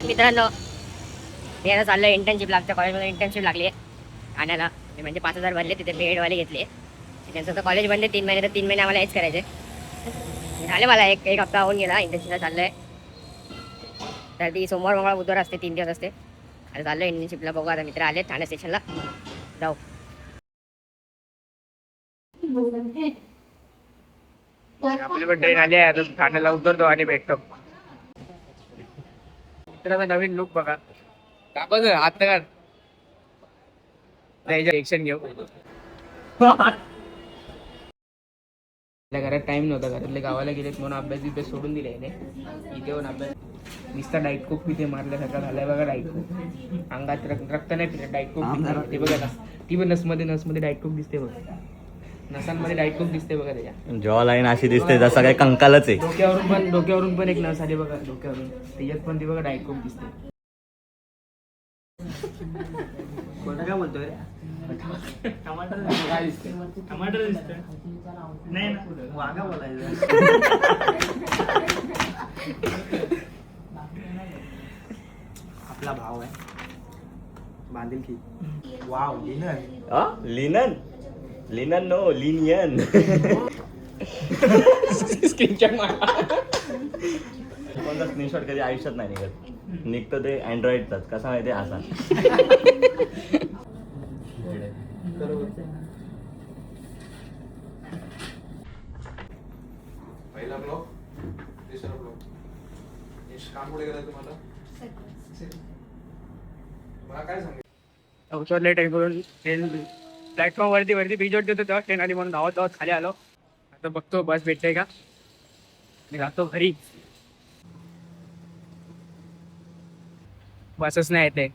मित्रांनो, मी आता चाललो इंटर्नशिप लागतं कॉलेजमध्ये. इंटर्नशिप लागली आहे ठाण्याला. म्हणजे 5,000 भरले तिथे बेडवाले घेतले. त्यांचं तर कॉलेज बंद आहे 3 महिने, तर 3 महिने आम्हाला हेच करायचे. झाले मला एक हप्ता होऊन गेला इंटर्नशिपला चाललं आहे. तर ती सोमवार मंगळवार बुधवार असते, 3 दिवस असते. आता चाललं इंटर्नशिपला. बघू आता मित्र आले ठाणे स्टेशनला, जाऊ. आपली पण ट्रेन आली आहे, आता ठाण्याला उतरतो आणि भेटतो. मित्राचा नवीन लुक बघा. बघ आता एक्शन घेऊ. घरात टाइम नव्हता, घरातले गावाला गेलेत म्हणून अभ्यास सोडून दिले. इथे येऊन अभ्यास नुसता डाईट कोक पिते मारल्यासारखा झालाय बघा. डाईट कोक अंगात रक्त नाही पित, डाईट कोक पिते. ते बघा ती पण नसमध्ये डाईट कोक दिसते बघा. नसांमध्ये डाईट कोक दिसते बघा. त्याच्या जॉ लाईन अशी दिसते जसं काही कंकालच आहे. डोक्यावरून पण एक नस आली बघा. डोक्यावरून त्याच्यात पण ती बघा डाईट कोक दिसते. कोणता काय बोलतोय? टमाटर दिसते. नाही ना, वागा बोलायचं. आपला भाव आहे बांधील की. Wow, linen linen no linen. Screenshot मारा. कोणता स्क्रीनशॉट कधी आयुष्यात नाही निघत. निघतो ते अँड्रॉइडचाच. कसा माहिती असा. पहिला ब्लॉक, दुसरा ब्लॉक. काम पुढे गेलं तुम्हाला मला काय सांगितलं? लेट आहे करून ट्रेन प्लॅटफॉर्म वरती ब्रिजवर देतो तेव्हा ट्रेन आली म्हणून धावत खाली आलो. आता बघतो बस भेटते का, मी जातो घरी. बसच नाही येते.